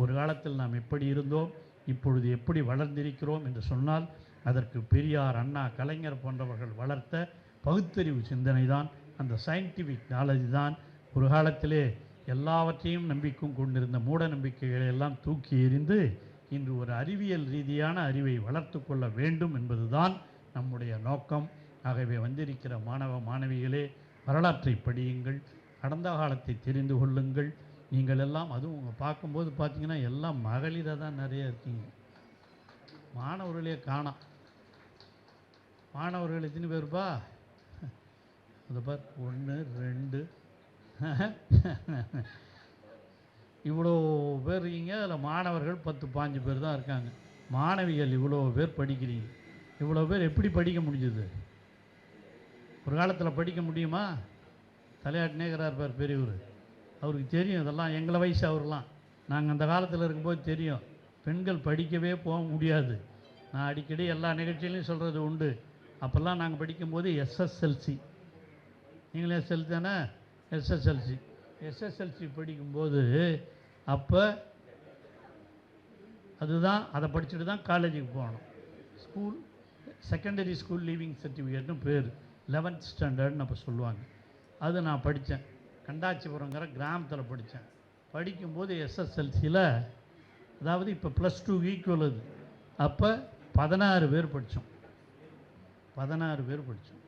ஒரு காலத்தில் நாம் எப்படி இருந்தோம், இப்பொழுது எப்படி வளர்ந்திருக்கிறோம் என்று சொன்னால் அதற்கு பெரியார், அண்ணா, கலைஞர் போன்றவர்கள் வளர்த்த பகுத்தறிவு சிந்தனை தான், அந்த சயின்டிஃபிக் நாலேஜ் தான் ஒரு காலத்திலே எல்லாவற்றையும் நம்பிக்கும் கொண்டிருந்த மூட நம்பிக்கைகளை எல்லாம் தூக்கி எறிந்து இன்று ஒரு அறிவியல் ரீதியான அறிவை வளர்த்து கொள்ள வேண்டும் என்பதுதான் நம்முடைய நோக்கம். ஆகவே வந்திருக்கிற மாணவ மாணவிகளே, வரலாற்றை படியுங்கள், கடந்த காலத்தை தெரிந்து கொள்ளுங்கள். நீங்கள் எல்லாம் அதுவும் உங்கள் பார்க்கும்போது பார்த்தீங்கன்னா எல்லாம் மகளிரை தான் நிறைய இருக்கீங்க. மாணவர்களே காணோம். மாணவர்கள் எத்தனை பேருப்பா? அதை பார், 1 2 இவ்வளோ பேர் இருக்கீங்க. அதில் மாணவர்கள் 10-15 பேர் தான் இருக்காங்க. மாணவிகள் இவ்வளோ பேர் படிக்கிறீங்க. இவ்வளோ பேர் எப்படி படிக்க முடிஞ்சது? ஒரு காலத்தில் படிக்க முடியுமா? தலையாட்டினேக்கிறார் பார் பெரியவர், அவருக்கு தெரியும் இதெல்லாம். எங்களை வயசு அவர்லாம், நாங்கள் அந்த காலத்தில் இருக்கும்போது தெரியும் பெண்கள் படிக்கவே போக முடியாது. நான் அடிக்கடி எல்லா நிகழ்ச்சியிலையும் சொல்கிறது உண்டு. அப்போல்லாம் நாங்கள் படிக்கும்போது எஸ்எஸ்எல்சி, நீங்களே எஸ்எல் தானே, எஸ்எஸ்எல்சி படிக்கும்போது அப்போ அதுதான், அதை படிச்சுட்டு தான் காலேஜுக்கு போகணும். ஸ்கூல் செகண்டரி ஸ்கூல் லீவிங் சர்டிஃபிகேட்னு பேர், 11th ஸ்டாண்டர்ட்னு அப்போ சொல்லுவாங்க. அது நான் படித்தேன். கண்டாச்சிபுரங்கிற கிராமத்தில் படித்தேன். படிக்கும்போது எஸ்எஸ்எல்சியில், அதாவது இப்போ +2 ஈக்குவல் அது, அப்போ 16 பேர் படித்தோம். 16 பேர் படித்தோம்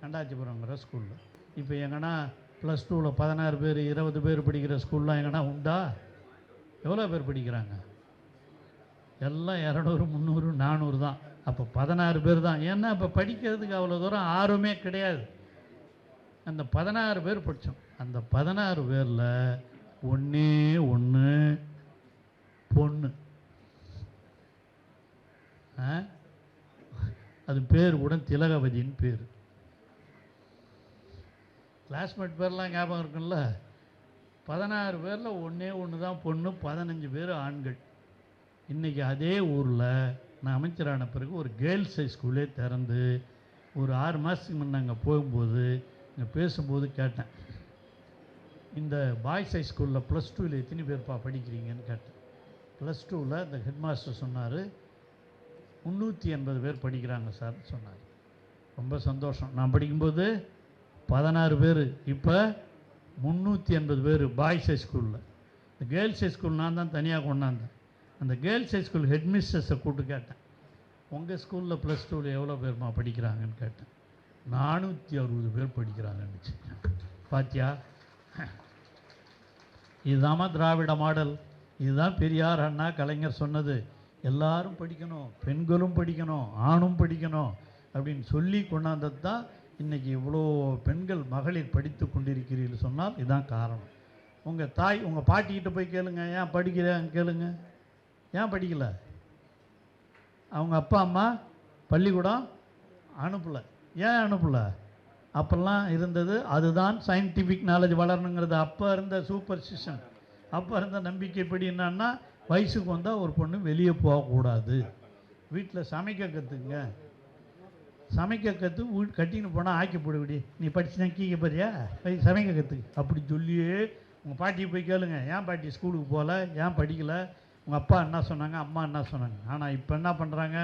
கண்டாச்சிபுரங்கிற ஸ்கூலில். இப்போ எங்கன்னா +2வில் 16 பேர் 20 பேர் படிக்கிற ஸ்கூல்லாம் எங்கன்னா உண்டா? எவ்வளோ பேர் படிக்கிறாங்க? எல்லாம் 200 300 400 தான். அப்போ 16 பேர் தான். ஏன்னா இப்போ படிக்கிறதுக்கு அவ்வளோ தூரம் ஆர்வமே கிடையாது. அந்த 16 பேர் படித்தோம். அந்த 16 பேரில் ஒன்றே ஒன்று பொண்ணு. அது பேர் கூட திலகவதின்னு பேர். கிளாஸ்மேட் பேர்லாம் ஞாபகம் இருக்குல்ல? 16 பேரில் ஒன்றே ஒன்று தான் பொண்ணு, 15 பேர் ஆண்கள். இன்றைக்கி அதே ஊரில் நான் அமைச்சரான பிறகு ஒரு கேர்ள்ஸ் ஹை ஸ்கூலே திறந்து ஒரு 6 மாதத்துக்கு முன்னே அங்கே போகும்போது இங்கே பேசும்போது கேட்டேன், இந்த பாய்ஸ் ஹை ஸ்கூலில் +2வில் எத்தனை பேர்ப்பா படிக்கிறீங்கன்னு கேட்டேன். +2வில் இந்த ஹெட் மாஸ்டர் சொன்னார், 380 பேர் படிக்கிறாங்க சார் சொன்னார். ரொம்ப சந்தோஷம். நான் படிக்கும்போது 16 பேர், இப்போ 380 பேர் பாய்ஸ் ஹை ஸ்கூலில். இந்த கேர்ள்ஸ் ஹை ஸ்கூல் நான் தான் தனியாக கொண்டாந்தேன். அந்த கேர்ள்ஸ் ஹை ஸ்கூல் ஹெட் மிஸ்டர்ஸை கூப்பிட்டு கேட்டேன், உங்கள் ஸ்கூலில் +2வில் எவ்வளோ பேர்மா படிக்கிறாங்கன்னு கேட்டேன். 460 பேர் படிக்கிறாங்கன்னு. பாத்தியா, இதுதாம்மா திராவிட மாடல். இதுதான் பெரியார், அண்ணா, கலைஞர் சொன்னது. எல்லாரும் படிக்கணும், பெண்களும் படிக்கணும், ஆணும் படிக்கணும் அப்படின்னு சொல்லி கொண்டாந்தது தான் இன்றைக்கி இவ்வளோ பெண்கள் மகளிர் படித்து கொண்டிருக்கிறீர்கள் சொன்னால் இதுதான் காரணம். உங்கள் தாய், உங்கள் பாட்டிக்கிட்ட போய் கேளுங்க, ஏன் படிக்கிறேன்னு கேளுங்க. ஏன் படிக்கலை? அவங்க அப்பா அம்மா பள்ளிக்கூடம் அனுப்பலை. ஏன் அனுப்பலை? அப்போல்லாம் இருந்தது அதுதான் சயின்டிஃபிக் நாலேஜ் வளரணுங்கிறது. அப்போ இருந்த சூப்பர்ஸ்டிஷன், அப்போ இருந்த நம்பிக்கைப்படி என்னன்னா, வயசுக்கு வந்தால் ஒரு பொண்ணு வெளியே போகக்கூடாது, வீட்டில் சமைக்க கற்றுங்க, சமைக்க கற்று கட்டின்னு போனால் ஆக்கி போடுவிடி, நீ படிச்சுனா கீக்க போறியா, சமைக்க கற்றுக்கு அப்படி சொல்லியே. உங்கள் பாட்டியை போய் கேளுங்க, ஏன் பாட்டி ஸ்கூலுக்கு போகல, ஏன் படிக்கலை, உங்கள் அப்பா என்ன சொன்னாங்க, அம்மா என்ன சொன்னாங்க. ஆனால் இப்போ என்ன பண்ணுறாங்க,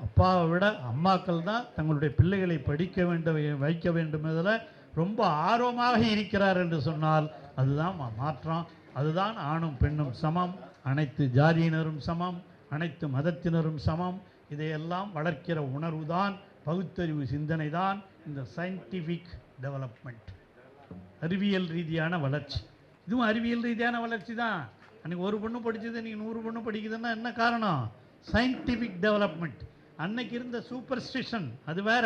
அப்பாவை விட அம்மாக்கள் தான் தங்களுடைய பிள்ளைகளை படிக்க வேண்டும் வைக்க வேண்டும் இதில் ரொம்ப ஆர்வமாக இருக்கிறார் என்று சொன்னால் அதுதான் மாற்றம். அதுதான் ஆணும் பெண்ணும் சமம், அனைத்து ஜாதியினரும் சமம், அனைத்து மதத்தினரும் சமம். இதையெல்லாம் வளர்க்கிற உணர்வு தான், பகுத்தறிவு சிந்தனை தான் இந்த சயின்டிஃபிக் டெவலப்மெண்ட், அறிவியல் ரீதியான வளர்ச்சி. இதுவும் அறிவியல் ரீதியான வளர்ச்சி தான். அன்றைக்கி ஒரு பொண்ணு படித்தது இன்றைக்கி 100 பொண்ணு படிக்குதுன்னா என்ன காரணம்? Scientific development. அன்னைக்கு இருந்த சூப்பர்ஸ்டிஷன் அது வேற,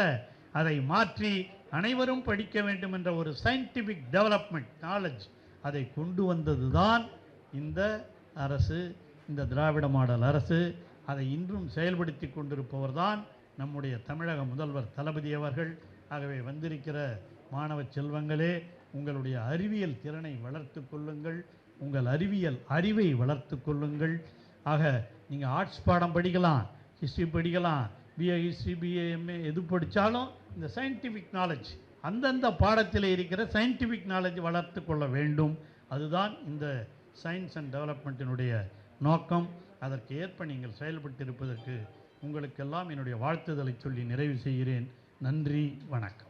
அதை மாற்றி அனைவரும் படிக்க வேண்டும் என்ற ஒரு சயின்டிஃபிக் டெவலப்மெண்ட் நாலேஜ், அதை கொண்டு வந்தது தான் இந்த அரசு, இந்த திராவிட மாடல் அரசு. அதை இன்றும் செயல்படுத்தி கொண்டிருப்பவர் தான் நம்முடைய தமிழக முதல்வர் தளபதி அவர்கள். ஆகவே வந்திருக்கிற மாணவ செல்வங்களே, உங்களுடைய அறிவியல் திறனை வளர்த்து கொள்ளுங்கள், உங்கள் அறிவியல் அறிவை வளர்த்து கொள்ளுங்கள். ஆக நீங்கள் ஆர்ட்ஸ் பாடம் படிக்கலாம், ஹிஸ்ட்ரி படிக்கலாம், பிஏ ஹிஸ்ட்ரி, பிஏ எம்ஏ எது படித்தாலும் இந்த சயின்டிஃபிக் நாலேஜ், அந்தந்த பாடத்தில் இருக்கிற சயின்டிஃபிக் நாலேஜ் வளர்த்து கொள்ள வேண்டும். அதுதான் இந்த சயின்ஸ் அண்ட் டெவலப்மெண்ட்டினுடைய நோக்கம். அதற்கு ஏற்ப நீங்கள் செயல்பட்டிருப்பதற்கு உங்களுக்கெல்லாம் என்னுடைய வாழ்த்துதலை சொல்லி நிறைவு செய்கிறேன். நன்றி, வணக்கம்.